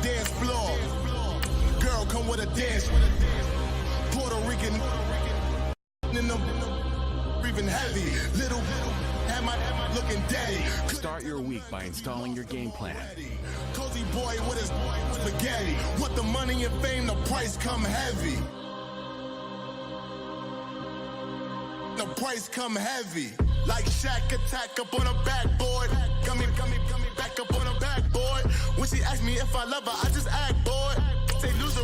dance floor. Girl, come with a dance. Puerto Rican in them breathing heavy. Little am I looking daddy. Start your week by installing your game plan. Cozy boy with his spaghetti. With the money and fame, the price come heavy. The price come heavy. Like Shaq attack up on a backboard. Gummy back up on a backboard. When she asked me if I love her, I just act bored. Say loser,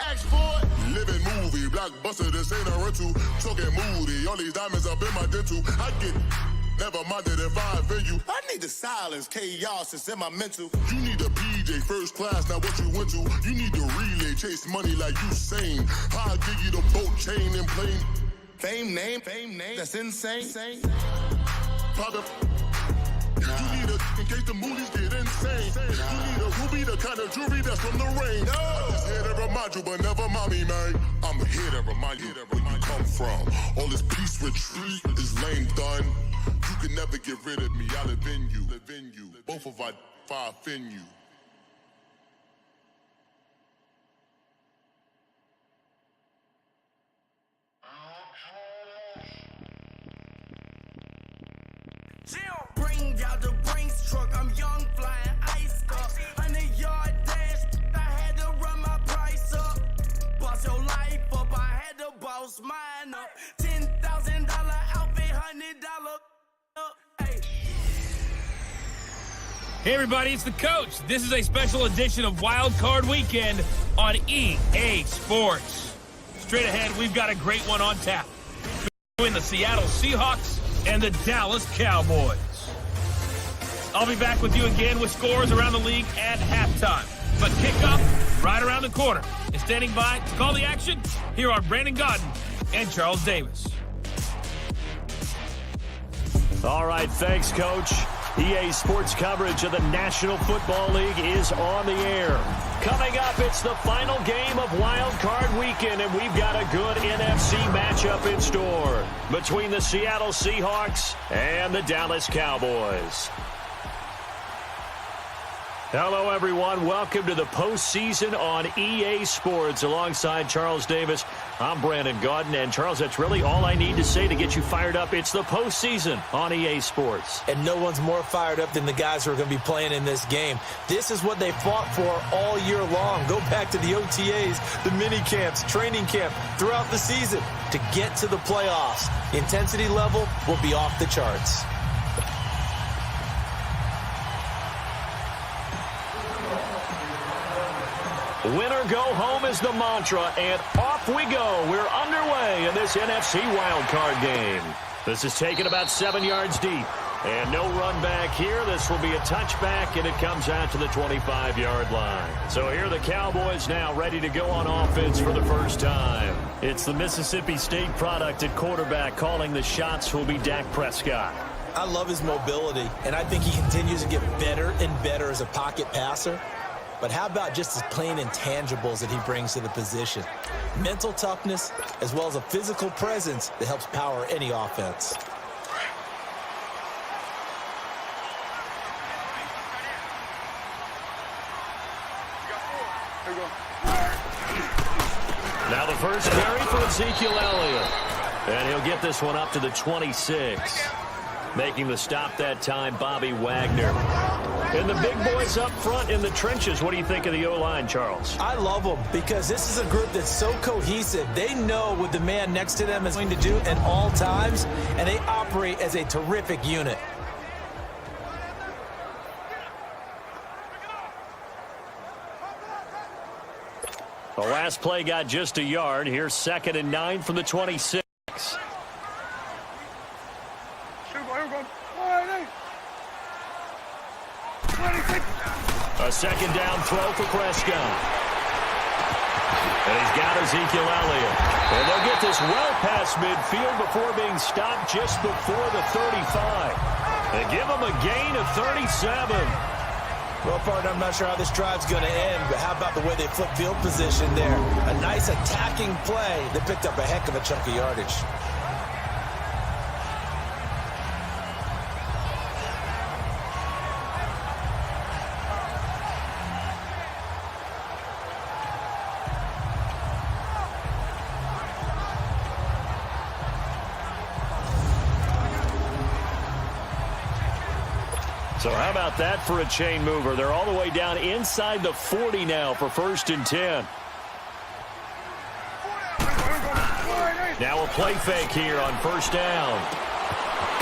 ask for it. Living movie, blockbuster, this ain't a rental. Talking moody, all these diamonds up in my dental. I get never minded if I offend you. I need the silence, chaos is in my mental. You need a PJ, first class, not what you went to. You need the relay, chase money like you sane. I'll give you the boat chain and plane. Fame name, that's insane. Pop you need a, in case the movies get insane. You need a ruby, the kind of jewelry that's from the rain. No. I'm just here to remind you, but never mommy, man. I'm here to remind you where you come from. All this peace retreat is lame done. You can never get rid of me, I live in you. Both of our fire offend you. Bring out the Brinks truck, I'm young, flying ice up. 100-yard dash, I had to run my price up. Boss your life up, I had to boss mine up. $10,000 outfit, $100 up. Hey. Hey everybody, it's the coach. This is a special edition of Wild Card Weekend on EA Sports. Straight ahead, we've got a great one on tap between the Seattle Seahawks and the Dallas Cowboys. I'll be back with you again with scores around the league at halftime. But kickoff right around the corner. And standing by to call the action, here are Brandon Godden and Charles Davis. All right, thanks, Coach. EA Sports coverage of the National Football League is on the air. Coming up, it's the final game of Wild Card Weekend, and we've got a good NFC matchup in store between the Seattle Seahawks and the Dallas Cowboys. Hello, everyone. Welcome to the postseason on EA Sports. Alongside Charles Davis, I'm Brandon Godden. And, Charles, that's really all I need to say to get you fired up. It's the postseason on EA Sports. And no one's more fired up than the guys who are going to be playing in this game. This is what they fought for all year long. Go back to the OTAs, the mini camps, training camp, throughout the season to get to the playoffs. The intensity level will be off the charts. Winner go home is the mantra, and off we go. We're underway in this NFC wildcard game. This is taken about 7 yards deep. And no run back here. This will be a touchback, and it comes out to the 25-yard line. So here are the Cowboys now ready to go on offense for the first time. It's the Mississippi State product at quarterback. Calling the shots will be Dak Prescott. I love his mobility, and I think he continues to get better and better as a pocket passer. But how about just his plain intangibles that he brings to the position? Mental toughness, as well as a physical presence that helps power any offense. Now the first carry for Ezekiel Elliott. And he'll get this one up to the 26. Making the stop that time, Bobby Wagner. And the big boys up front in the trenches. What do you think of the O-line, Charles? I love them because this is a group that's so cohesive. They know what the man next to them is going to do at all times, and they operate as a terrific unit. The last play got just a yard. Here's 2nd and 9 from the 26. A second down throw for Prescott. And he's got Ezekiel Elliott. And they'll get this well past midfield before being stopped just before the 35. They give him a gain of 37. Well, partner, I'm not sure how this drive's going to end, but how about the way they flip field position there? A nice attacking play that picked up a heck of a chunk of yardage. So how about that for a chain mover? They're all the way down inside the 40 now for 1st and 10. Now a play fake here on 1st down.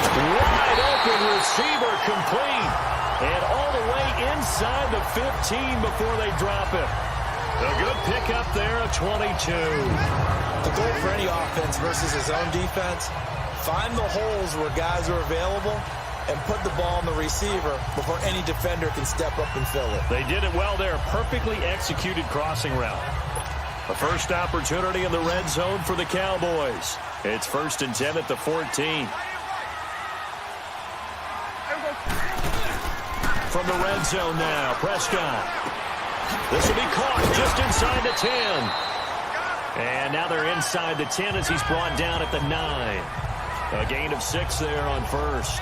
Wide open receiver complete. And all the way inside the 15 before they drop it. A good pickup there, a 22. The goal for any offense versus his own defense, find the holes where guys are available and put the ball on the receiver before any defender can step up and fill it. They did it well there. Perfectly executed crossing route. A first opportunity in the red zone for the Cowboys. It's 1st and 10 at the 14. From the red zone now, Prescott. This will be caught just inside the 10. And now they're inside the 10 as he's brought down at the 9. A gain of 6 there on 1st.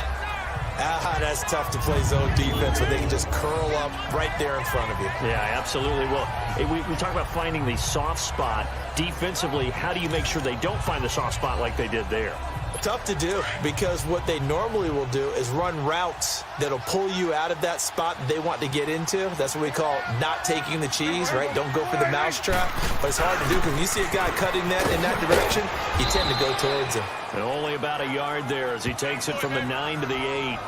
That's tough to play zone defense when they can just curl up right there in front of you. Yeah, absolutely. Well, we talk about finding the soft spot. Defensively, how do you make sure they don't find the soft spot like they did there? Tough to do, because what they normally will do is run routes that'll pull you out of that spot they want to get into. That's what we call not taking the cheese, right? Don't go for the mousetrap. But it's hard to do because when you see a guy cutting that in that direction, you tend to go towards him. And only about a yard there as he takes it from the 9 to the 8.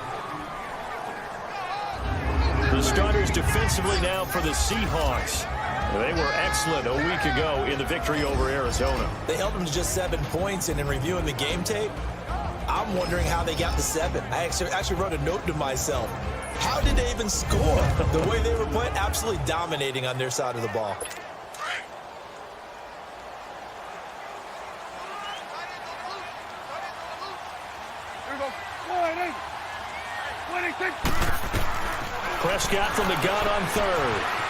The starters defensively now for the Seahawks. They were excellent a week ago in the victory over Arizona. They held them to just 7 points, and in reviewing the game tape, I'm wondering how they got to 7. I actually wrote a note to myself. How did they even score? The way they were playing, absolutely dominating on their side of the ball. Prescott from the gun on 3rd.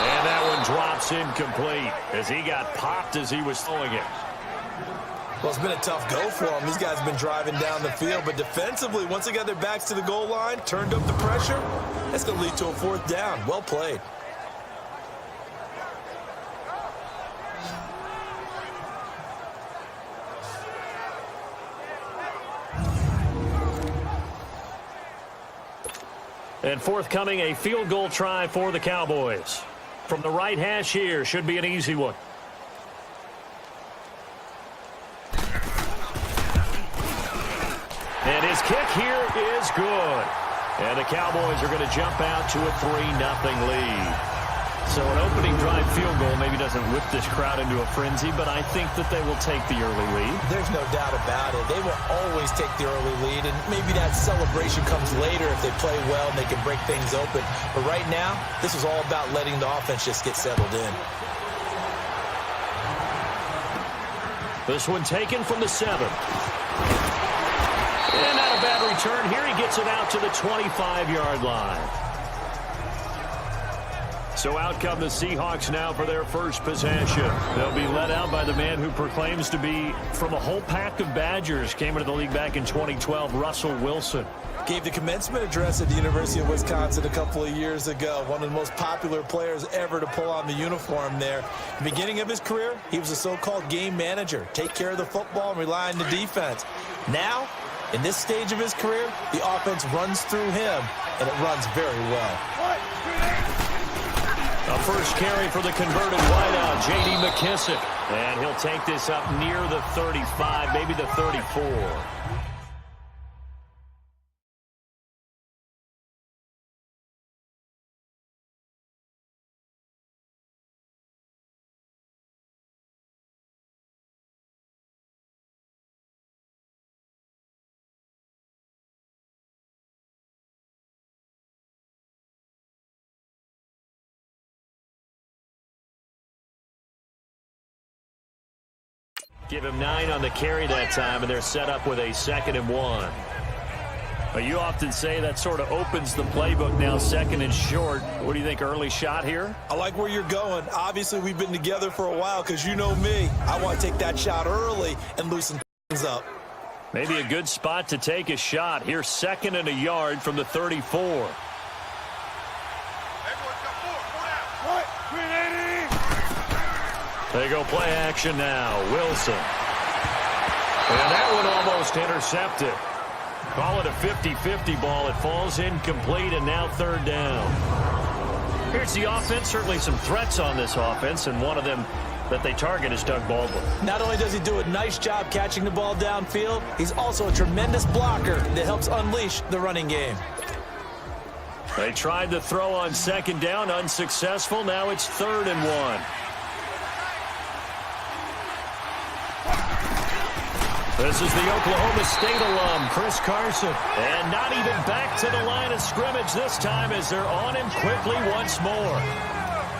And that one drops incomplete as he got popped as he was throwing it. Well, it's been a tough go for them. These guys have been driving down the field, but defensively, once they got their backs to the goal line, turned up the pressure, that's going to lead to a 4th down. Well played. And forthcoming, a field goal try for the Cowboys. From the right hash here, should be an easy one. And his kick here is good. And the Cowboys are going to jump out to a 3-0 lead. So an opening drive field goal maybe doesn't whip this crowd into a frenzy, but I think that they will take the early lead. There's no doubt about it. They will always take the early lead, and maybe that celebration comes later if they play well and they can break things open. But right now, this is all about letting the offense just get settled in. This one taken from the 7. And not a bad return here. He gets it out to the 25-yard line. So out come the Seahawks now for their first possession. They'll be led out by the man who proclaims to be from a whole pack of Badgers. Came into the league back in 2012, Russell Wilson. Gave the commencement address at the University of Wisconsin a couple of years ago. One of the most popular players ever to pull on the uniform there. The beginning of his career, he was a so-called game manager. Take care of the football and rely on the defense. Now, in this stage of his career, the offense runs through him, and it runs very well. A first carry for the converted wideout, J.D. McKissick. And he'll take this up near the 35, maybe the 34. Give him 9 on the carry that time, and they're set up with a 2nd and 1. But you often say that sort of opens the playbook now, 2nd and short. What do you think, early shot here? I like where you're going. Obviously, we've been together for a while because you know me. I want to take that shot early and loosen things up. Maybe a good spot to take a shot. Here's 2nd and a yard from the 34. They go play action now. Wilson. And that one almost intercepted. Call it a 50-50 ball. It falls incomplete, and now third down. Here's the offense. Certainly some threats on this offense, and one of them that they target is Doug Baldwin. Not only does he do a nice job catching the ball downfield, he's also a tremendous blocker that helps unleash the running game. They tried to throw on second down, unsuccessful. Now it's 3rd and 1. This is the Oklahoma State alum, Chris Carson. And not even back to the line of scrimmage this time as they're on him quickly once more.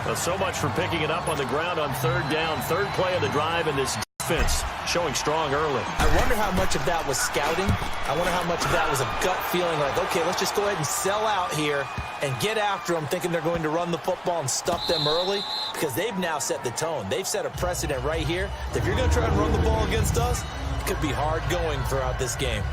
Well, so much for picking it up on the ground on 3rd down. 3rd play of the drive, and this defense showing strong early. I wonder how much of that was scouting. I wonder how much of that was a gut feeling like, okay, let's just go ahead and sell out here and get after them, thinking they're going to run the football and stuff them early, because they've now set the tone. They've set a precedent right here that if you're going to try and run the ball against us, it could be hard going throughout this game.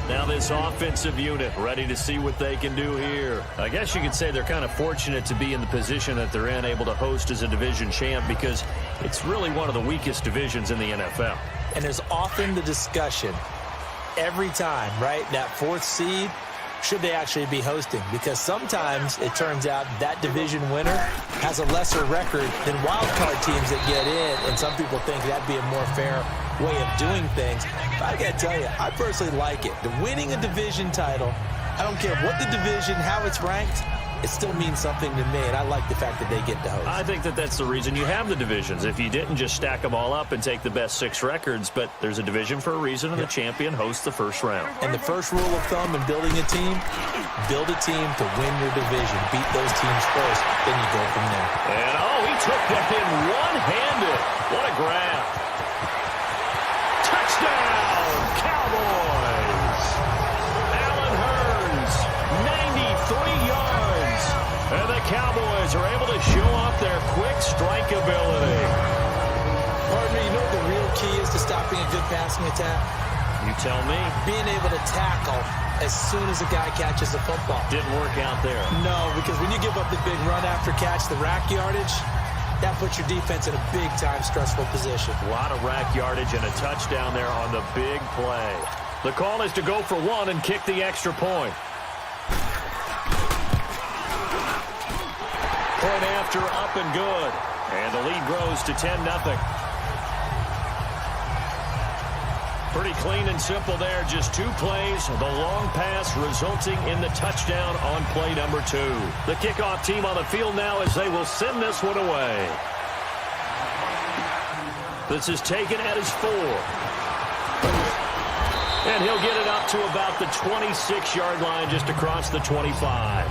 Now this offensive unit ready to see what they can do here. I guess you could say they're kind of fortunate to be in the position that they're in, able to host as a division champ, because it's really one of the weakest divisions in the NFL. And there's often the discussion every time, right, that 4th seed, should they actually be hosting? Because sometimes it turns out that division winner has a lesser record than wild card teams that get in, and some people think that'd be a more fair way of doing things. But I gotta tell you, I personally like it. The winning a division title, I don't care what the division, how it's ranked, it still means something to me, and I like the fact that they get to host. I think that that's the reason you have the divisions. If you didn't just stack them all up and take the best 6 records, but there's a division for a reason, and the champion hosts the first round. And the first rule of thumb in building a team, build a team to win your division. Beat those teams first, then you go from there. And, oh, he took that in one-handed. What a grab. Touchdown, Cowboys. Allen Hurns, 93 yards. And the Cowboys are able to show off their quick strike ability. Partner, you know what the real key is to stopping a good passing attack? You tell me. Being able to tackle as soon as a guy catches the football. Didn't work out there. No, because when you give up the big run after catch, the rack yardage, that puts your defense in a big-time stressful position. A lot of rack yardage and a touchdown there on the big play. The call is to go for 1 and kick the extra point. Point after, up and good. And the lead grows to 10-0. Pretty clean and simple there. Just 2 plays. The long pass resulting in the touchdown on play number 2. The kickoff team on the field now as they will send this one away. This is taken at his 4. And he'll get it up to about the 26-yard line, just across the 25.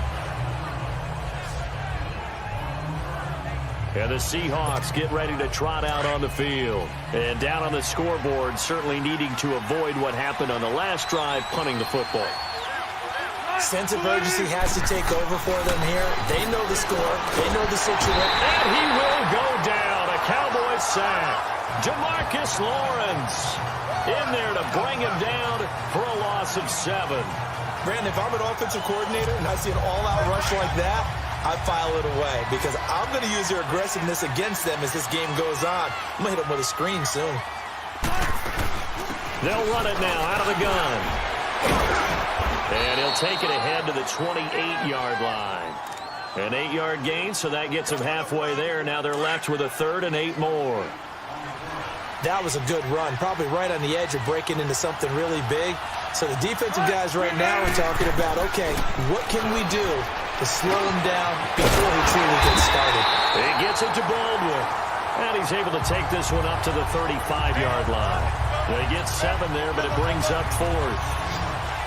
And the Seahawks get ready to trot out on the field. And down on the scoreboard, certainly needing to avoid what happened on the last drive, punting the football. Sense of urgency has to take over for them here. They know the score. They know the situation. And he will go down. A Cowboys sack. Jamarcus Lawrence in there to bring him down for a loss of 7. Brandon, if I'm an offensive coordinator and I see an all-out rush like that, I file it away because I'm going to use their aggressiveness against them as this game goes on. I'm going to hit them with a screen soon. They'll run it now out of the gun. And he'll take it ahead to the 28-yard line. An 8-yard gain, so that gets them halfway there. Now they're left with a 3rd and 8 more. That was a good run, probably right on the edge of breaking into something really big. So the defensive guys right now are talking about, okay, what can we do to slow him down before he truly gets started? He gets it to Baldwin. And he's able to take this one up to the 35-yard line. They get 7 there, but it brings up 4th.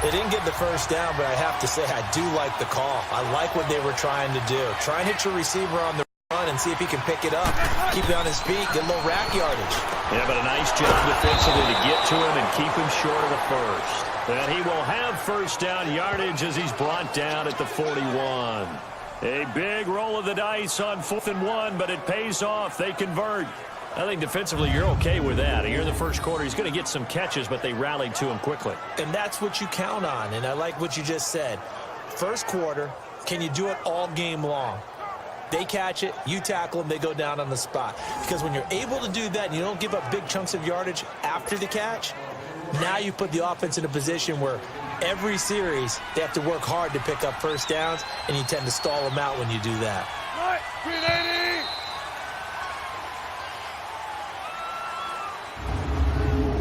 They didn't get the first down, but I have to say I do like the call. I like what they were trying to do. Try and hit your receiver on the run and see if he can pick it up. Keep it on his feet, get a little rack yardage. Yeah, but a nice job defensively to get to him and keep him short of the first. And he will have first down yardage as he's brought down at the 41. A big roll of the dice on 4th and 1, but it pays off. They convert. I think defensively you're okay with that. Here in the first quarter, he's going to get some catches, but they rallied to him quickly. And that's what you count on, and I like what you just said. First quarter, can you do it all game long? They catch it, you tackle them, they go down on the spot. Because when you're able to do that and you don't give up big chunks of yardage after the catch, now you put the offense in a position where every series they have to work hard to pick up first downs, and you tend to stall them out when you do that.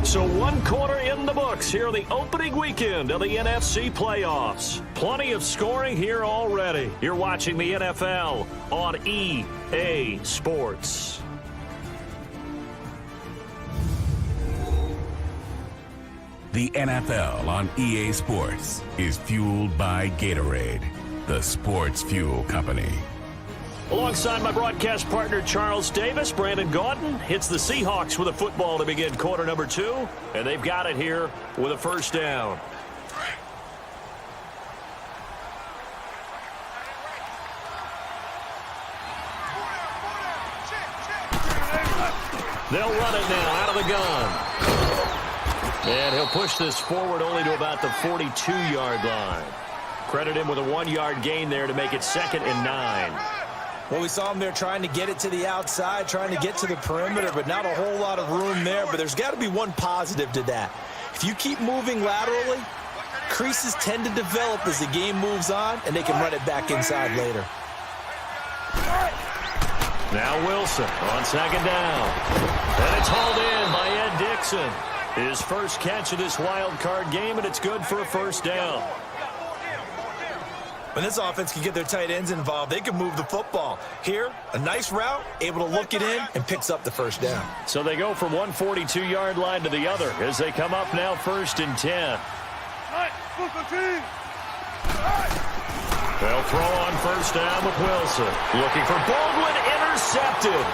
So one quarter in the books here the opening weekend of the NFC playoffs. Plenty of scoring here already. You're watching the NFL on EA Sports. The NFL on EA Sports is fueled by Gatorade, the sports fuel company. Alongside my broadcast partner, Charles Davis, Brandon Gaudin hits the Seahawks with a football to begin quarter number 2, and they've got it here with a first down. They'll run it now out of the gun. And he'll push this forward only to about the 42-yard line. Credit him with a 1-yard gain there to make it 2nd and 9. Well, we saw him there trying to get it to the outside, trying to get to the perimeter, but not a whole lot of room there. But there's got to be one positive to that. If you keep moving laterally, creases tend to develop as the game moves on, and they can run it back inside later. Now Wilson on 2nd down. And it's hauled in by Ed Dixon. His first catch of this wild card game, and it's good for a first down. When this offense can get their tight ends involved, they can move the football. Here, a nice route, able to look it in, and picks up the first down. So they go from one 42-yard line to the other as they come up now 1st and 10. They'll throw on first down with Wilson. Looking for Baldwin, intercepted.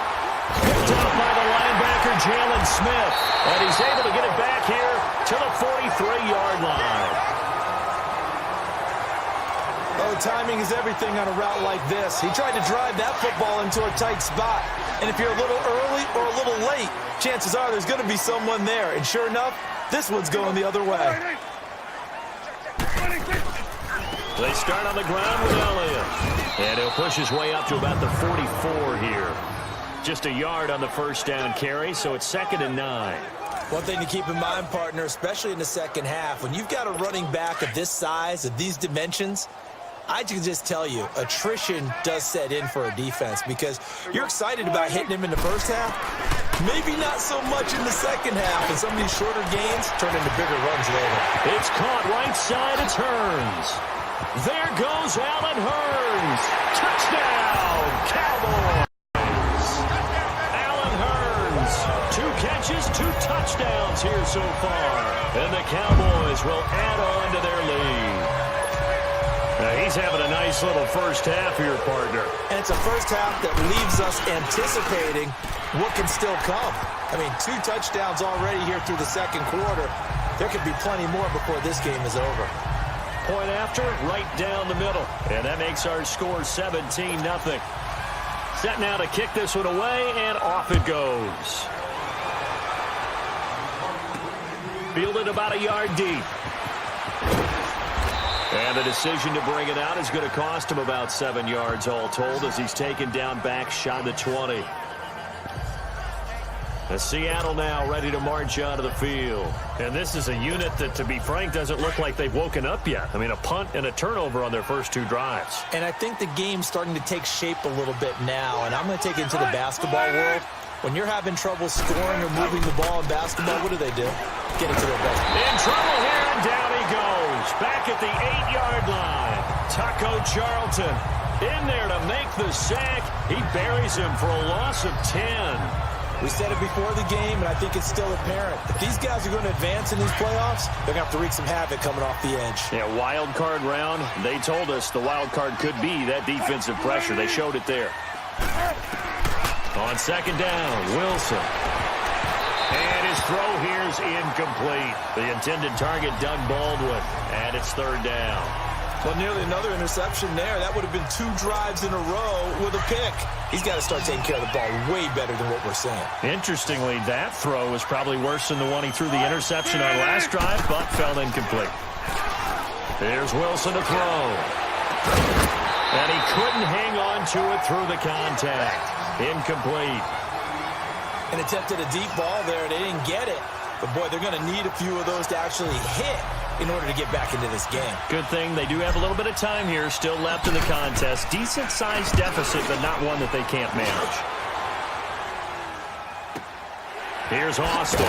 Picked up by the linebacker, Jalen Smith. And he's able to get it back here to the 43-yard line. Oh, timing is everything on a route like this. He tried to drive that football into a tight spot. And if you're a little early or a little late, chances are there's going to be someone there. And sure enough, this one's going the other way. They start on the ground with Elliott. And he'll push his way up to about the 44 here. Just a yard on the first down carry, so it's 2nd and 9. One thing to keep in mind, partner, especially in the second half, when you've got a running back of this size, of these dimensions, I can just tell you, attrition does set in for a defense because you're excited about hitting him in the first half. Maybe not so much in the second half, and some of these shorter gains turn into bigger runs later. It's caught right side. It's Hearns. There goes Allen Hearns. Touchdown, Cowboys. Allen Hearns. 2 catches, 2 touchdowns here so far. And the Cowboys will add on to their lead. He's having a nice little first half here, partner. And it's a first half that leaves us anticipating what can still come. I mean, 2 touchdowns already here through the second quarter. There could be plenty more before this game is over. Point after, right down the middle. And that makes our score 17-0. Set now to kick this one away, and off it goes. Fielded about a yard deep. And the decision to bring it out is going to cost him about 7 yards all told as he's taken down back shy of the 20. And Seattle now ready to march onto the field. And this is a unit that, to be frank, doesn't look like they've woken up yet. I mean, a punt and a turnover on their first 2 drives. And I think the game's starting to take shape a little bit now. And I'm going to take it into the basketball world. When you're having trouble scoring or moving the ball in basketball, what do? Get it to their best. In trouble here, and down he goes. Back at the 8-yard line. Taco Charlton in there to make the sack. He buries him for a loss of 10. We said it before the game, and I think it's still apparent. If these guys are going to advance in these playoffs, they're going to have to wreak some havoc coming off the edge. Yeah, wild card round. They told us the wild card could be that defensive pressure. They showed it there. On second down, Wilson. And his throw here is incomplete. The intended target, Doug Baldwin. And it's third down. Well, nearly another interception there. That would have been 2 drives in a row with a pick. He's got to start taking care of the ball way better than what we're saying. Interestingly, that throw was probably worse than the one he threw the interception on last drive, but fell incomplete. Here's Wilson to throw. And he couldn't hang on to it through the contact. Incomplete. And attempted a deep ball there. They didn't get it. But, boy, they're going to need a few of those to actually hit in order to get back into this game. Good thing they do have a little bit of time here still left in the contest. Decent-sized deficit, but not one that they can't manage. Here's Austin.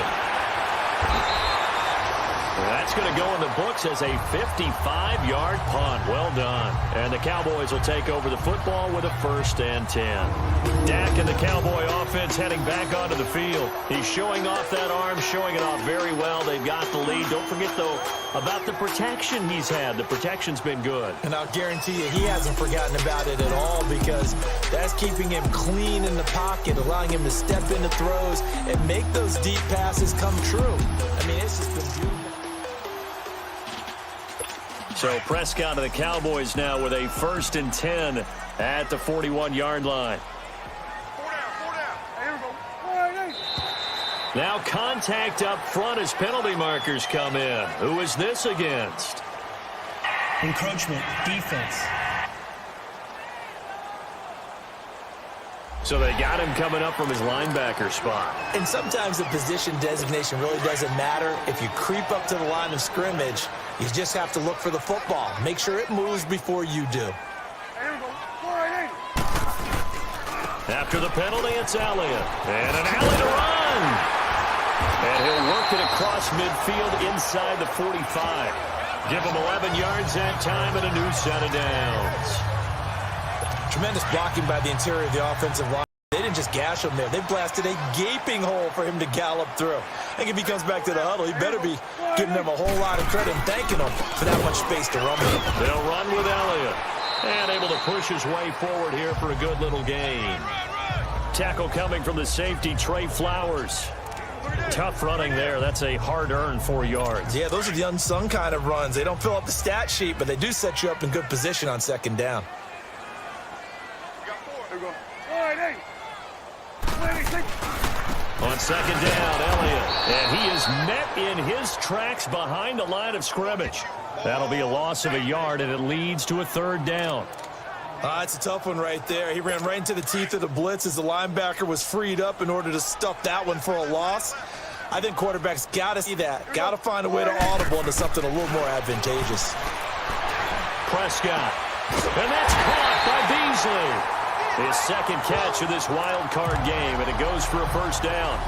That's going to go in the books as a 55-yard punt. Well done. And the Cowboys will take over the football with a 1st and 10. Dak and the Cowboy offense heading back onto the field. He's showing off that arm, showing it off very well. They've got the lead. Don't forget, though, about the protection he's had. The protection's been good. And I'll guarantee you he hasn't forgotten about it at all, because that's keeping him clean in the pocket, allowing him to step into throws and make those deep passes come true. I mean, it's just been beautiful. So Prescott of the Cowboys now with a 1st and 10 at the 41-yard line. Now contact up front as penalty markers come in. Who is this against? Encroachment, defense. So they got him coming up from his linebacker spot. And sometimes the position designation really doesn't matter. If you creep up to the line of scrimmage, you just have to look for the football. Make sure it moves before you do. After the penalty, it's Elliott. And an alley to run. And he'll work it across midfield inside the 45. Give him 11 yards that time and a new set of downs. Tremendous blocking by the interior of the offensive line. They didn't just gash him there. They blasted a gaping hole for him to gallop through. I think if he comes back to the huddle, he better be giving them a whole lot of credit and thanking them for that much space to run with. They'll run with Elliott. And able to push his way forward here for a good little gain. Tackle coming from the safety, Trey Flowers. Tough running there. That's a hard-earned 4 yards. Yeah, those are the unsung kind of runs. They don't fill up the stat sheet, but they do set you up in good position on 2nd down. On 2nd down, Elliott. And he is met in his tracks behind the line of scrimmage. That'll be a loss of a yard, and it leads to a 3rd down. It's a tough one right there. He ran right into the teeth of the blitz as the linebacker was freed up in order to stuff that one for a loss. I think quarterbacks got to see that. Got to find a way to audible into something a little more advantageous. Prescott. And that's caught by Beasley. His 2nd catch of this wild card game, and it goes for a 1st down.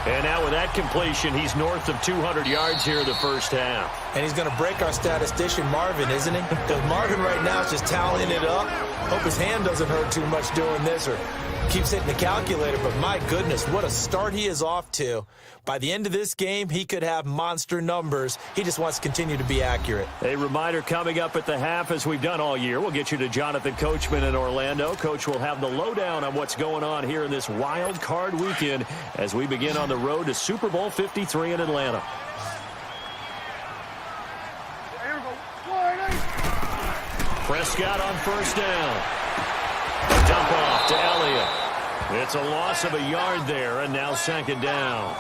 And now with that completion, he's north of 200 yards here in the 1st half. And he's going to break our statistician, Marvin, isn't he? Because Marvin right now is just tallying it up. Hope his hand doesn't hurt too much doing this or keeps hitting the calculator. But my goodness, what a start he is off to. By the end of this game, he could have monster numbers. He just wants to continue to be accurate. A reminder coming up at the half, as we've done all year. We'll get you to Jonathan Coachman in Orlando. Coach will have the lowdown on what's going on here in this wild card weekend as we begin on the road to Super Bowl 53 in Atlanta. Prescott on 1st down. Dump off to Elliott. It's a loss of a yard there, and now 2nd down.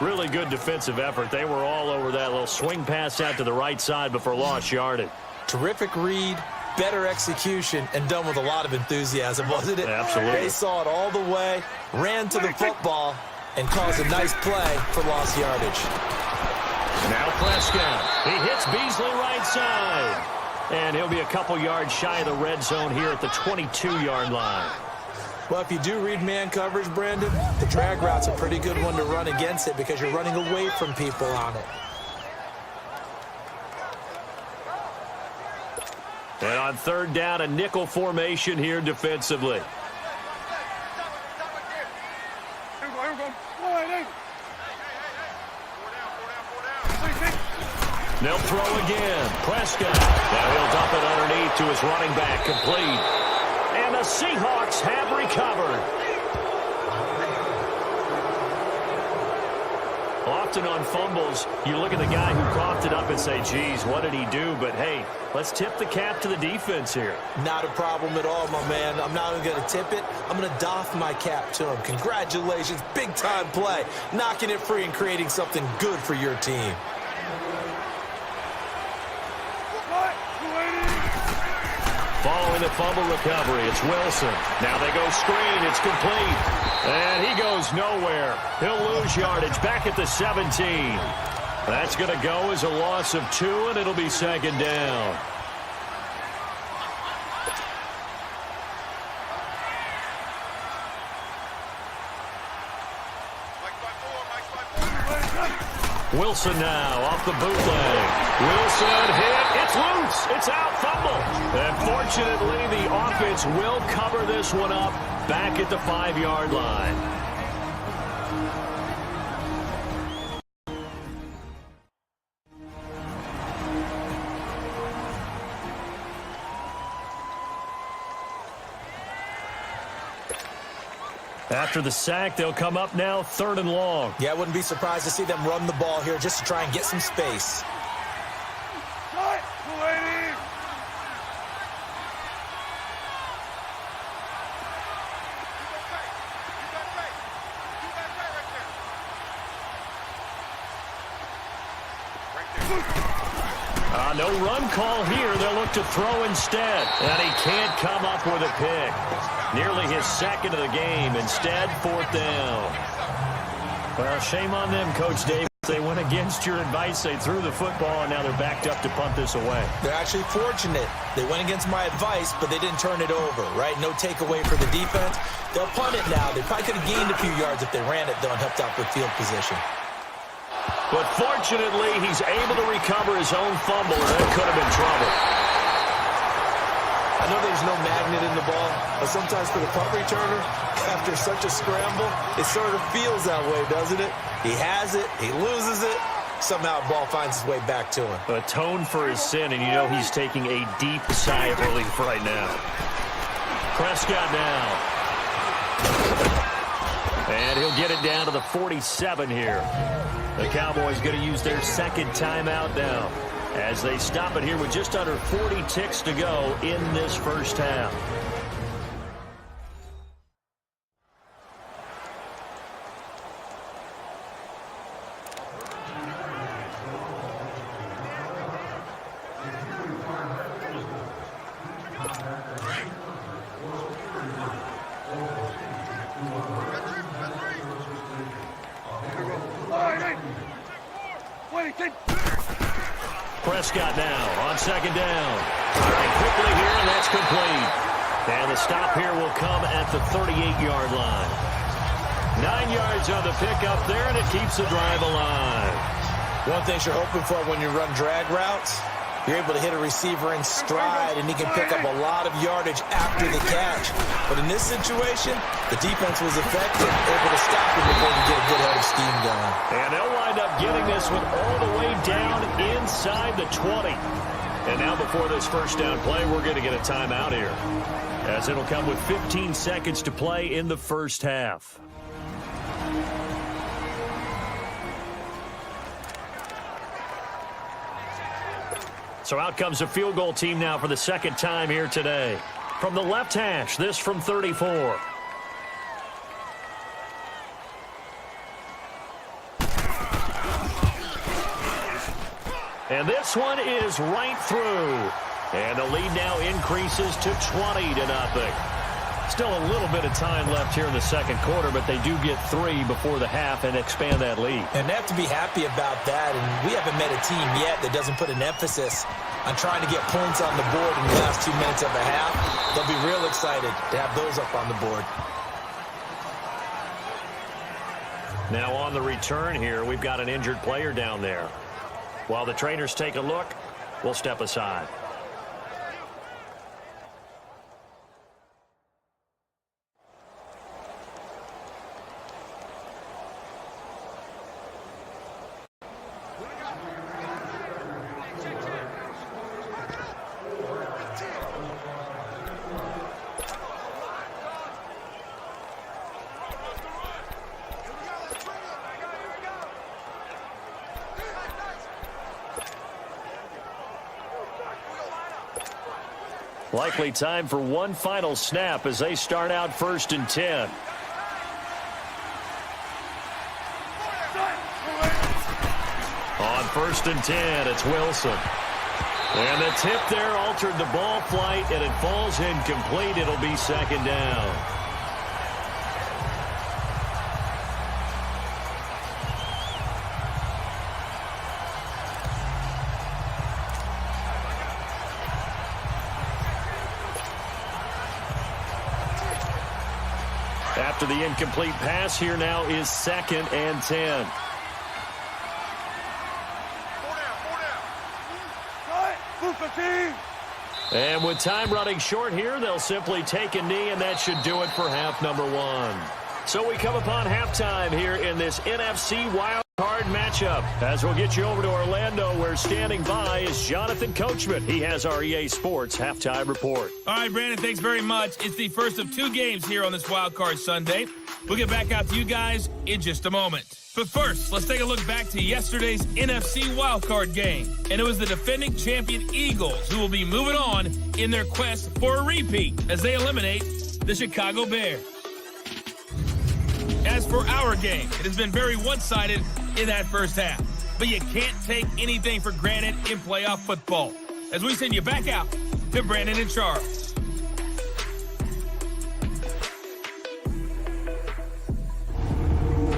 Really good defensive effort. They were all over that little swing pass out to the right side before lost yardage. Terrific read, better execution, and done with a lot of enthusiasm, wasn't it? Absolutely. They saw it all the way, ran to the football, and caused a nice play for lost yardage. Now Prescott. He hits Beasley right side. And he'll be a couple yards shy of the red zone here at the 22-yard line. Well, if you do read man coverage, Brandon, the drag route's a pretty good one to run against it because you're running away from people on it. And on 3rd down, a nickel formation here defensively. They'll throw again. Prescott. Now he'll dump it underneath to his running back. Complete. And the Seahawks have recovered. Often on fumbles, you look at the guy who coughed it up and say, geez, what did he do? But, hey, let's tip the cap to the defense here. Not a problem at all, my man. I'm not even going to tip it. I'm going to doff my cap to him. Congratulations. Big-time play. Knocking it free and creating something good for your team. Following the fumble recovery, it's Wilson. Now they go screen. It's complete. And he goes nowhere. He'll lose yardage back at the 17. That's going to go as a loss of 2, and it'll be second down. Wilson now off the bootleg. Wilson hit. It's loose. It's out. Fumble. And fortunately, the offense will cover this one up back at the 5-yard line. After the sack, they'll come up now 3rd and long. Yeah, I wouldn't be surprised to see them run the ball here just to try and get some space. No run call here. They'll look to throw instead. And he can't come up with a pick. Nearly his second of the game. Instead, 4th down. Well, shame on them, Coach Davis. They went against your advice. They threw the football, and now they're backed up to punt this away. They're actually fortunate. They went against my advice, but they didn't turn it over, right? No takeaway for the defense. They'll punt it now. They probably could have gained a few yards if they ran it, though, and helped out with field position. But fortunately, he's able to recover his own fumble, and that could have been trouble. I know there's no magnet in the ball, but sometimes for the punt returner, after such a scramble, it sort of feels that way, doesn't it? He has it, he loses it, somehow the ball finds its way back to him. Atone for his sin, and you know he's taking a deep sigh of relief right now. Prescott now. And he'll get it down to the 47 here. The Cowboys going to use their second timeout now as they stop it here with just under 40 ticks to go in this first half. Prescott now on second down. All right, quickly here, and that's complete. And the stop here will come at the 38-yard line. 9 yards on the pickup there, and it keeps the drive alive. One thing you're hoping for when you run drag routes, you're able to hit a receiver in stride, and he can pick up a lot of yardage after the catch. But in this situation, the defense was effective, able to stop him before he get a good head of steam going. And they'll wind up getting this one all the way down inside the 20. And now before this first down play, we're going to get a timeout here, as it'll come with 15 seconds to play in the first half. So out comes the field goal team now for the second time here today. From the left hash, this from 34. And this one is right through. And the lead now increases to 20-0. Still a little bit of time left here in the second quarter, but they do get 3 before the half and expand that lead. And they have to be happy about that. And we haven't met a team yet that doesn't put an emphasis on trying to get points on the board in the last 2 minutes of a half. They'll be real excited to have those up on the board. Now on the return here, we've got an injured player down there. While the trainers take a look, we'll step aside. Likely time for one final snap as they start out 1st and 10. On 1st and 10, it's Wilson. And the tip there altered the ball flight, and it falls incomplete. It'll be second down. After the incomplete pass, here now is 2nd and 10. And with time running short here, they'll simply take a knee, and that should do it for half number 1. So we come upon halftime here in this NFC Wild Card matchup. As we'll get you over to Orlando, where standing by is Jonathan Coachman. He has our EA Sports halftime report. All right, Brandon, thanks very much. It's the first of 2 games here on this Wild Card Sunday. We'll get back out to you guys in just a moment. But first, let's take a look back to yesterday's NFC wildcard game. And it was the defending champion Eagles who will be moving on in their quest for a repeat as they eliminate the Chicago Bears. As for our game, it has been very one-sided in that first half. But you can't take anything for granted in playoff football. As we send you back out to Brandon and Charles.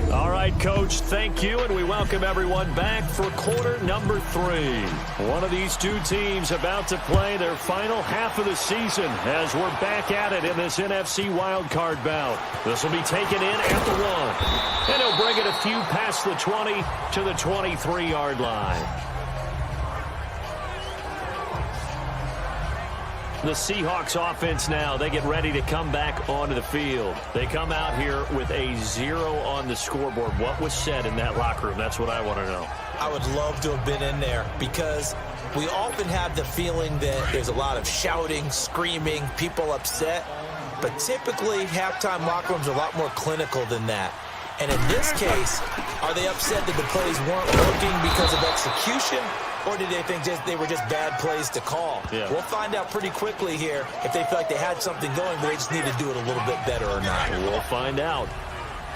All right, Coach, thank you, and we welcome everyone back for quarter number 3. One of these 2 teams about to play their final half of the season as we're back at it in this NFC wildcard bout. This will be taken in at the 1, and he'll bring it a few past the 20 to the 23-yard line. The Seahawks offense now, they get ready to come back onto the field. They come out here with a 0 on the scoreboard. What was said in that locker room? That's what I want to know. I would love to have been in there because we often have the feeling that there's a lot of shouting, screaming, people upset. But typically, halftime locker rooms are a lot more clinical than that. And in this case, are they upset that the plays weren't working because of execution? Or did they think they were just bad plays to call? Yeah. We'll find out pretty quickly here if they feel like they had something going, but they just need to do it a little bit better or not. We'll find out.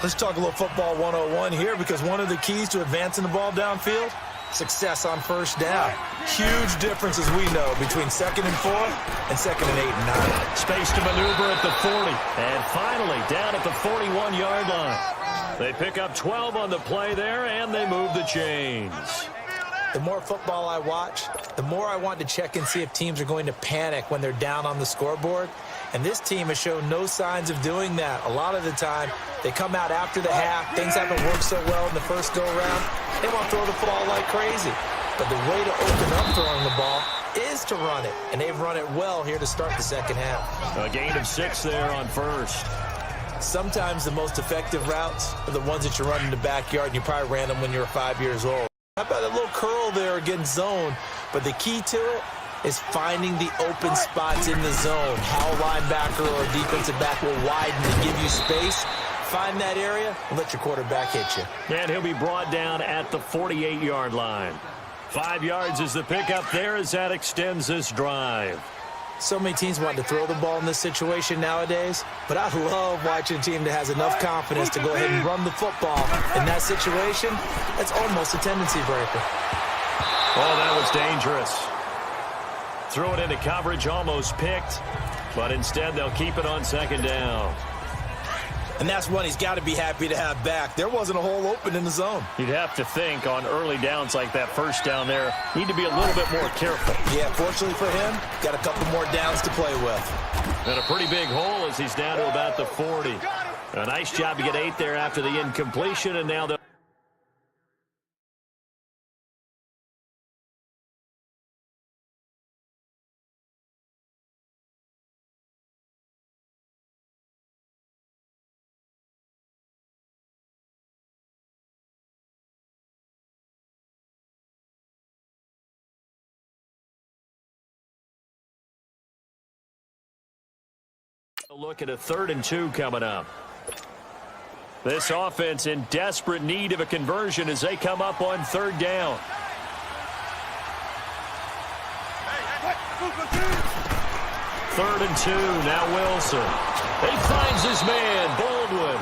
Let's talk a little football 101 here because one of the keys to advancing the ball downfield, success on first down. Huge difference, as we know, between 2nd and 4 and 2nd and 8 and 9. Space to maneuver at the 40. And finally, down at the 41-yard line. They pick up 12 on the play there, and they move the chains. The more football I watch, the more I want to check and see if teams are going to panic when they're down on the scoreboard. And this team has shown no signs of doing that. A lot of the time, they come out after the half. Things haven't worked so well in the first go-around. They want to throw the ball like crazy. But the way to open up throwing the ball is to run it. And they've run it well here to start the second half. A gain of 6 there on first. Sometimes the most effective routes are the ones that you run in the backyard, and you probably ran them when you were 5 years old. How about a little curl there against zone? But the key to it is finding the open spots in the zone. How a linebacker or a defensive back will widen to give you space. Find that area and let your quarterback hit you. And he'll be brought down at the 48-yard line. 5 yards is the pickup there as that extends this drive. So many teams want to throw the ball in this situation nowadays, but I love watching a team that has enough confidence to go ahead and run the football. In that situation, that's almost a tendency breaker. Oh, that was dangerous. Threw it into coverage, almost picked, but instead they'll keep it on 2nd down. And that's one he's got to be happy to have back. There wasn't a hole open in the zone. You'd have to think on early downs like that first down there, need to be a little bit more careful. Yeah, fortunately for him, got a couple more downs to play with. And a pretty big hole as he's down to about the 40. A nice job to get 8 there after the incompletion, and now they'll look at a 3rd and 2 coming up. This offense in desperate need of a conversion as they come up on 3rd down. Third and 2, now Wilson. He finds his man, Baldwin.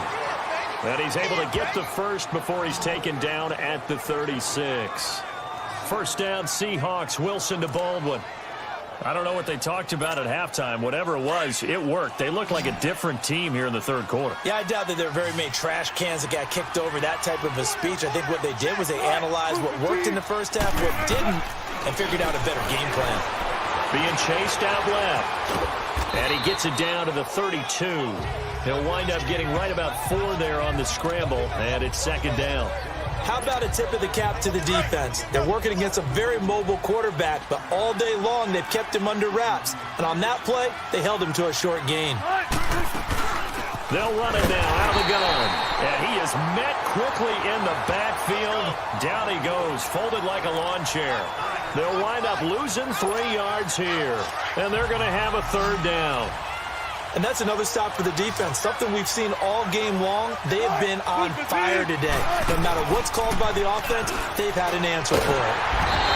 And he's able to get the first before he's taken down at the 36. First down, Seahawks. Wilson to Baldwin. I don't know what they talked about at halftime. Whatever it was, it worked. They looked like a different team here in the third quarter. Yeah, I doubt that there are very many trash cans that got kicked over, that type of a speech. I think what they did was they analyzed what worked in the first half, what didn't, and figured out a better game plan. Being chased out left. And he gets it down to the 32. He'll wind up getting right about 4 there on the scramble, and it's second down. How about a tip of the cap to the defense? They're working against a very mobile quarterback, but all day long they've kept him under wraps. And on that play, they held him to a short gain. They'll run it now out of the gun. And he is met quickly in the backfield. Down he goes, folded like a lawn chair. They'll wind up losing 3 yards here. And they're going to have a third down. And that's another stop for the defense, something we've seen all game long. They have been on fire today. No matter what's called by the offense, they've had an answer for it.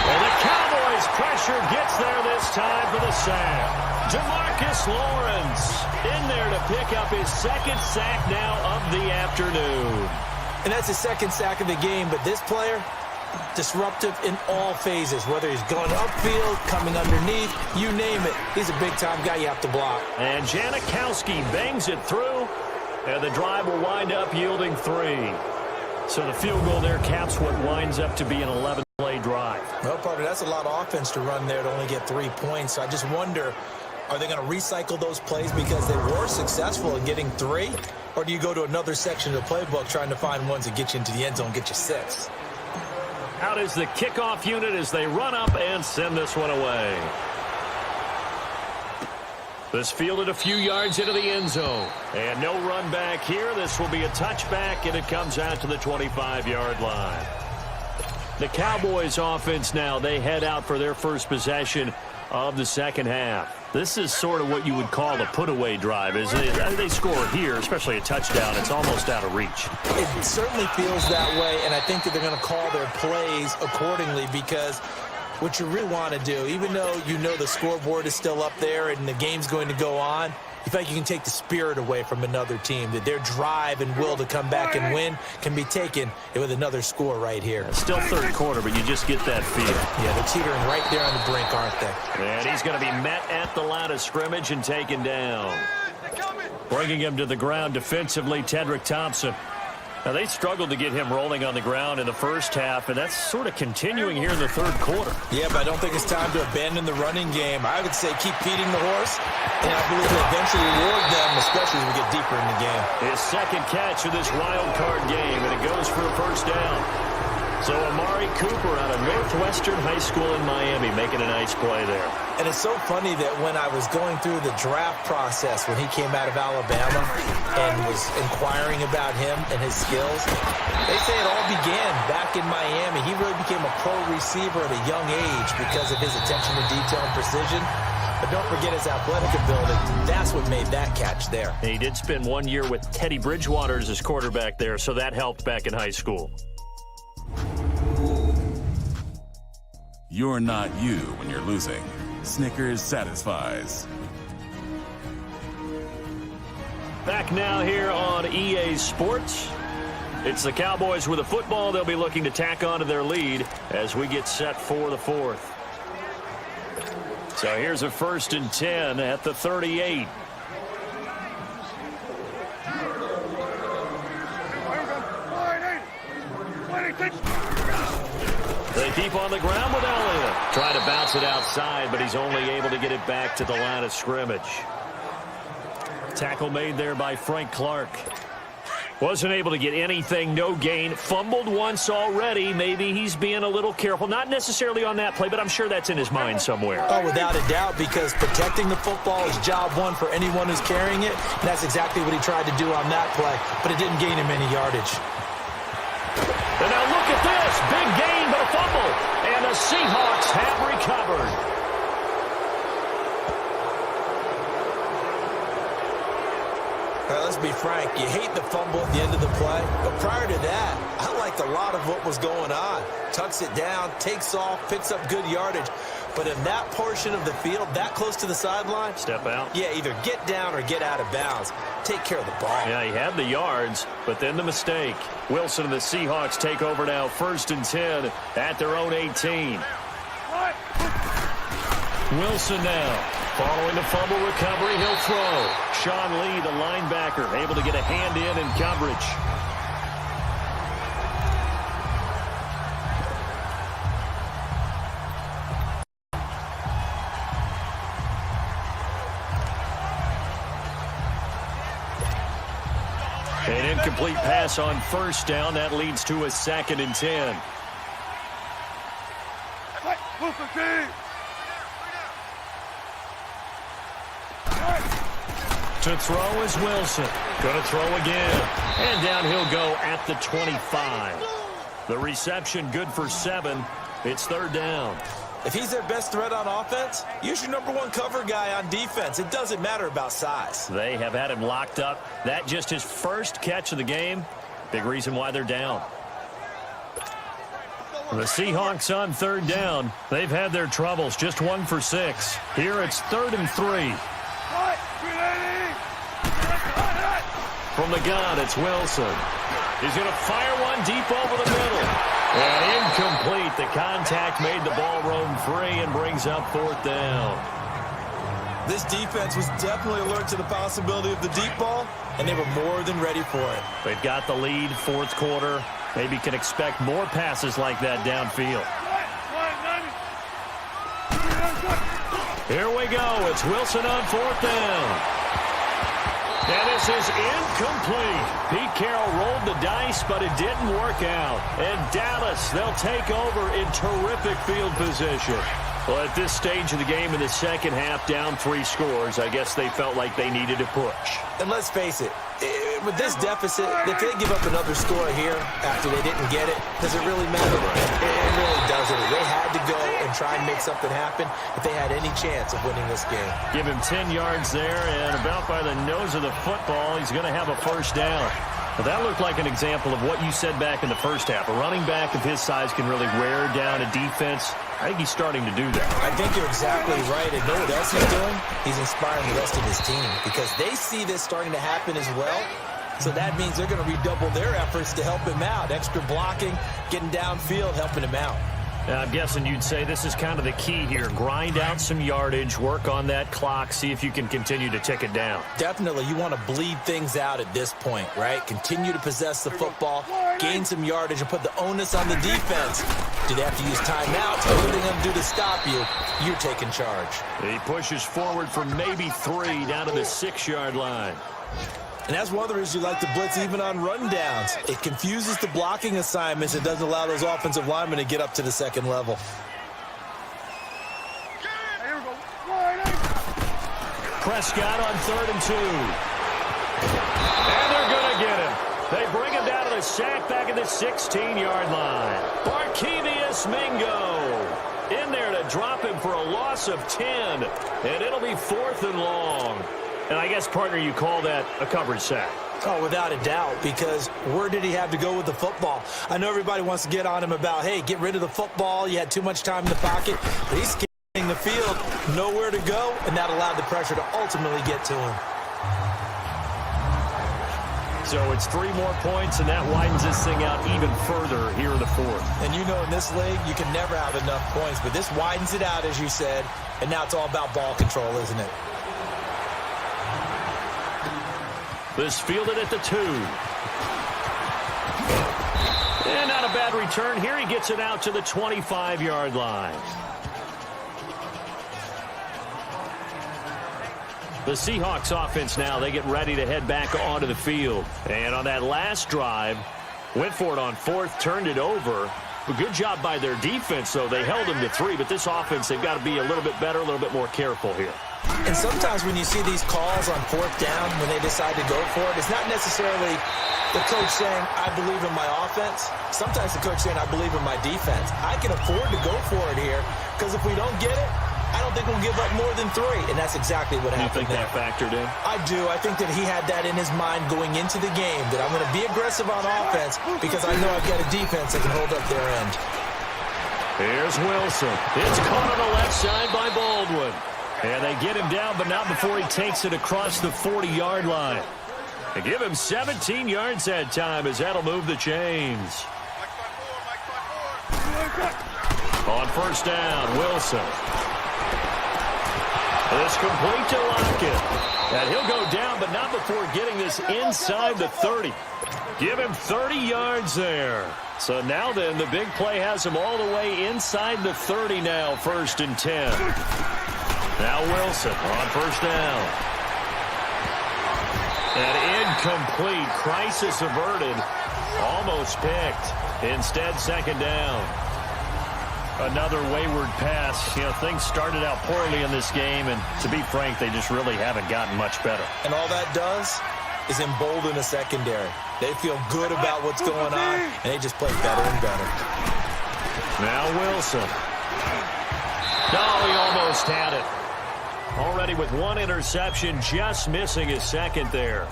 And the Cowboys' pressure gets there this time for the sack. Demarcus Lawrence in there to pick up his second sack now of the afternoon. And that's his second sack of the game, but this player, disruptive in all phases, whether he's going upfield, coming underneath, you name it. He's a big-time guy you have to block. And Janikowski bangs it through, and the drive will wind up yielding 3. So the field goal there caps what winds up to be an 11-play drive. Well, partner, that's a lot of offense to run there to only get 3 points. So I just wonder, are they going to recycle those plays because they were successful in getting 3? Or do you go to another section of the playbook trying to find ones that get you into the end zone and get you 6? Out is the kickoff unit as they run up and send this one away. This fielded a few yards into the end zone. And no run back here. This will be a touchback, and it comes out to the 25-yard line. The Cowboys offense now, they head out for their first possession of the second half. This is sort of what you would call a put-away drive, isn't it? They score here, especially a touchdown. It's almost out of reach. It certainly feels that way, and I think that they're going to call their plays accordingly because what you really want to do, even though you know the scoreboard is still up there and the game's going to go on, you feel like you can take the spirit away from another team, that their drive and will to come back and win can be taken with another score right here. Still third quarter, but you just get that feel. Yeah, they're teetering right there on the brink, aren't they? And he's going to be met at the line of scrimmage and taken down. Bringing him to the ground defensively, Tedrick Thompson. Now, they struggled to get him rolling on the ground in the first half, and that's sort of continuing here in the third quarter. Yeah, but I don't think it's time to abandon the running game. I would say keep feeding the horse, and I believe we'll eventually reward them, especially as we get deeper in the game. His second catch of this wild card game, and it goes for a first down. So Amari Cooper out of Northwestern High School in Miami making a nice play there. And it's so funny that when I was going through the draft process when he came out of Alabama and was inquiring about him and his skills, they say it all began back in Miami. He really became a pro receiver at a young age because of his attention to detail and precision. But don't forget his athletic ability. That's what made that catch there. And he did spend 1 year with Teddy Bridgewater as his quarterback there, so that helped back in high school. You're not you when you're losing. Snickers satisfies. Back now here on EA Sports. It's the Cowboys with a football. They'll be looking to tack on to their lead as we get set for the fourth. So here's a 1st and 10 at the 38. They keep on the ground with Elliott. Trying to bounce it outside, but he's only able to get it back to the line of scrimmage. Tackle made there by Frank Clark. Wasn't able to get anything, no gain. Fumbled once already. Maybe he's being a little careful. Not necessarily on that play, but I'm sure that's in his mind somewhere. Oh, without a doubt, because protecting the football is job one for anyone who's carrying it. And that's exactly what he tried to do on that play, but it didn't gain him any yardage. And now look at this. Big gain, but a fumble. And the Seahawks have recovered. Let's be frank, you hate the fumble at the end of the play, but prior to that, I liked a lot of what was going on. Tucks it down, takes off, picks up good yardage. But in that portion of the field, that close to the sideline, step out. Yeah, either get down or get out of bounds. Take care of the ball. Yeah, he had the yards, but then the mistake. Wilson and the Seahawks take over now, 1st and 10 at their own 18. Wilson now. Following the fumble recovery, he'll throw. Sean Lee, the linebacker, able to get a hand in coverage. An incomplete pass on 1st down. That leads to a 2nd and 10. To throw is Wilson. Going to throw again. And down he'll go at the 25. The reception good for 7. It's 3rd down. If he's their best threat on offense, use your #1 cover guy on defense. It doesn't matter about size. They have had him locked up. That just his first catch of the game. Big reason why they're down. The Seahawks on 3rd down. They've had their troubles. Just 1 for 6. Here it's 3rd and 3. From the gun, it's Wilson. He's going to fire one deep over the middle. And incomplete. The contact made the ball roam free and brings up 4th down. This defense was definitely alert to the possibility of the deep ball, and they were more than ready for it. They've got the lead, 4th quarter. Maybe can expect more passes like that downfield. Here we go. It's Wilson on 4th down. And this is incomplete. Pete Carroll rolled the dice, but it didn't work out. And Dallas, they'll take over in terrific field position. Well, at this stage of the game in the second half, down 3 scores, I guess they felt like they needed to push. And let's face it, with this deficit, if they give up another score here after they didn't get it, does it really matter? It really doesn't. They had to go and try and make something happen if they had any chance of winning this game. Give him 10 yards there, and about by the nose of the football, he's going to have a 1st down. But that looked like an example of what you said back in the first half. A running back of his size can really wear down a defense. I think he's starting to do that. I think you're exactly right. And know what else he's doing? He's inspiring the rest of his team because they see this starting to happen as well. So that means they're going to redouble their efforts to help him out. Extra blocking, getting downfield, helping him out. I'm guessing you'd say this is kind of the key here. Grind out some yardage, work on that clock, see if you can continue to tick it down. Definitely. You want to bleed things out at this point, right? Continue to possess the football, gain some yardage, and put the onus on the defense. Do they have to use timeouts? What are they going to do to stop you? You're taking charge. He pushes forward for maybe 3 down to the 6-yard line. And that's one of the reasons you like to blitz even on rundowns. It confuses the blocking assignments. It doesn't allow those offensive linemen to get up to the second level. Prescott on 3rd and 2. And they're going to get him. They bring him down to the sack back at the 16-yard line. Barkevius Mingo in there to drop him for a loss of 10. And it'll be 4th and long. And I guess, partner, you call that a coverage sack. Oh, without a doubt, because where did he have to go with the football? I know everybody wants to get on him about, hey, get rid of the football. You had too much time in the pocket. But he's scanning the field, nowhere to go, and that allowed the pressure to ultimately get to him. So it's 3 more points, and that widens this thing out even further here in the 4th. And you know in this league, you can never have enough points, but this widens it out, as you said, and now it's all about ball control, isn't it? This fielded at the 2. And not a bad return. Here he gets it out to the 25-yard line. The Seahawks offense now, they get ready to head back onto the field. And on that last drive, went for it on 4th, turned it over. A good job by their defense, though. They held them to 3, but this offense, they've got to be a little bit better, a little bit more careful here. And sometimes when you see these calls on 4th down, when they decide to go for it, it's not necessarily the coach saying, I believe in my offense. Sometimes the coach saying, I believe in my defense. I can afford to go for it here because if we don't get it, I don't think we'll give up more than 3. And that's exactly what happened there. You think that factored in? I do. I think that he had that in his mind going into the game, that I'm going to be aggressive on offense because I know I've got a defense that can hold up their end. Here's Wilson. It's caught on the left side by Baldwin. And they get him down, but not before he takes it across the 40-yard line. They give him 17 yards that time as that'll move the chains. On first down, Wilson. It's complete to Lockett. And he'll go down, but not before getting this inside the 30. Give him 30 yards there. So now then, the big play has him all the way inside the 30 now, 1st and 10. Now Wilson on first down. And incomplete. Crisis averted. Almost picked. Instead, 2nd down. Another wayward pass. You know, things started out poorly in this game, and to be frank, they just really haven't gotten much better. And all that does is embolden a secondary. They feel good about what's going on, and they just play better and better. Now Wilson. Oh, he almost had it. Already with 1 interception, just missing his 2nd there.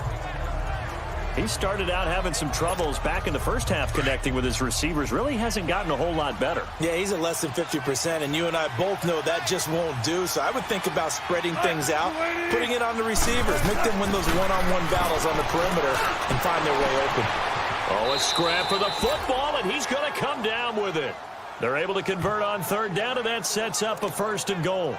He started out having some troubles back in the first half connecting with his receivers. Really hasn't gotten a whole lot better. Yeah, he's at less than 50%, and you and I both know that just won't do. So I would think about spreading things out, putting it on the receivers, make them win those one-on-one battles on the perimeter and find their way open. Oh, a scrap for the football, and he's going to come down with it. They're able to convert on 3rd down, and that sets up a 1st and goal.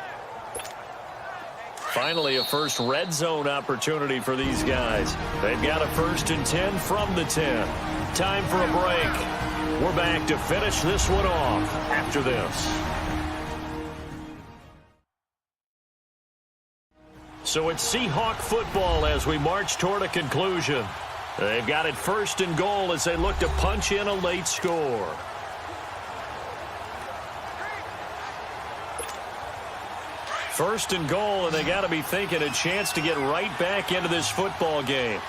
Finally, a first red zone opportunity for these guys. They've got a 1st and 10 from the 10. Time for a break. We're back to finish this one off after this. So it's Seahawk football as we march toward a conclusion. They've got it 1st and goal as they look to punch in a late score. First and goal, and they got to be thinking a chance to get right back into this football game.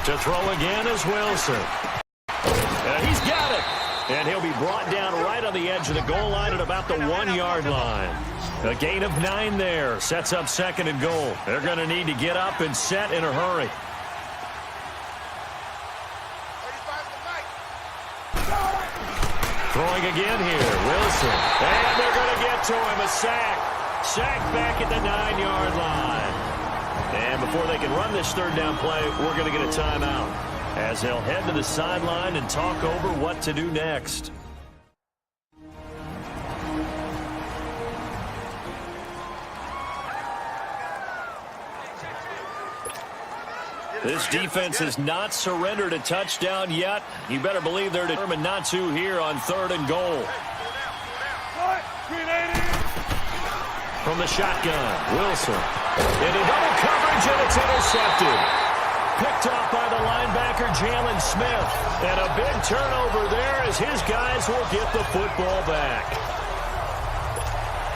To throw again is Wilson. He's got it. And he'll be brought down right on the edge of the goal line at about the 1-yard line. A gain of 9 there. Sets up 2nd and goal. They're going to need to get up and set in a hurry. Throwing again here, Wilson. And they're going to get to him, a sack. Sack back at the 9-yard line. And before they can run this 3rd down play, we're going to get a timeout as they'll head to the sideline and talk over what to do next. This defense has not surrendered a touchdown yet. You better believe they're determined not to here on 3rd and goal. From the shotgun, Wilson. Into double coverage, and it's intercepted. Picked off by the linebacker, Jalen Smith. And a big turnover there as his guys will get the football back.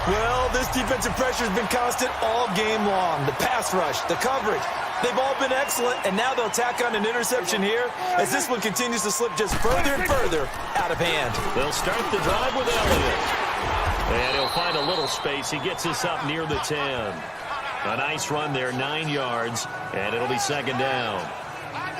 Well, this defensive pressure has been constant all game long. The pass rush, the coverage. They've all been excellent, and now they'll tack on an interception here as this one continues to slip just further and further out of hand. They'll start the drive with Elliott. And he'll find a little space. He gets us up near the 10. A nice run there, 9 yards, and it'll be 2nd down.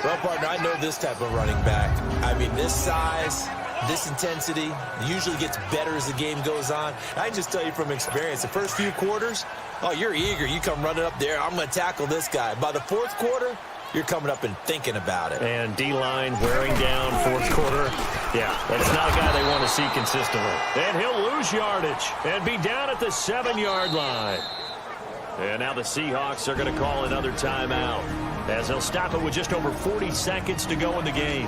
Well, partner, I know this type of running back. I mean, this size, this intensity usually gets better as the game goes on. I can just tell you from experience, the first few quarters, oh, you're eager. You come running up there. I'm going to tackle this guy. By the 4th quarter, you're coming up and thinking about it. And D-line wearing down 4th quarter. Yeah, that's not a guy they want to see consistently. And he'll lose yardage and be down at the 7-yard line. And now the Seahawks are going to call another timeout as they'll stop it with just over 40 seconds to go in the game.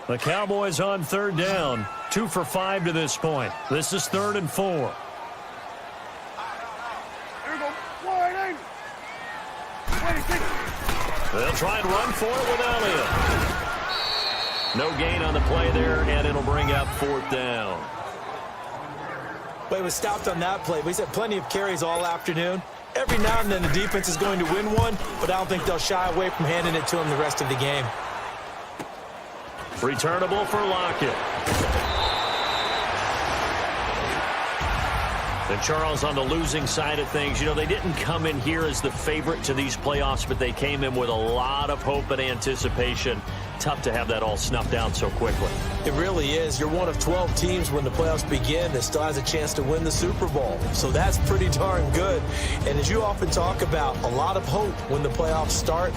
The Cowboys on 3rd down. 2 for 5 to this point. This is 3rd and 4. They'll try and run for it with Elliott. No gain on the play there, and it'll bring up 4th down. But he was stopped on that play. But he's had plenty of carries all afternoon. Every now and then the defense is going to win one, but I don't think they'll shy away from handing it to him the rest of the game. Returnable for Lockett. And Charles, on the losing side of things, you know, they didn't come in here as the favorite to these playoffs, but they came in with a lot of hope and anticipation. Tough to have that all snuffed out so quickly. It really is. You're one of 12 teams when the playoffs begin that still has a chance to win the Super Bowl. So that's pretty darn good. And as you often talk about, a lot of hope when the playoffs start.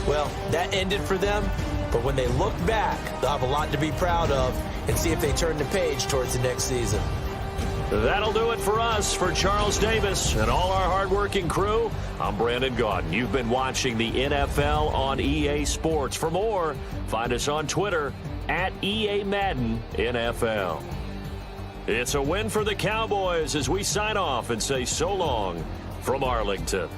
Well, that ended for them. But when they look back, they'll have a lot to be proud of and see if they turn the page towards the next season. That'll do it for us. For Charles Davis and all our hardworking crew, I'm Brandon Gaudin. You've been watching the NFL on EA Sports. For more, find us on Twitter at EA Madden NFL. It's a win for the Cowboys as we sign off and say so long from Arlington.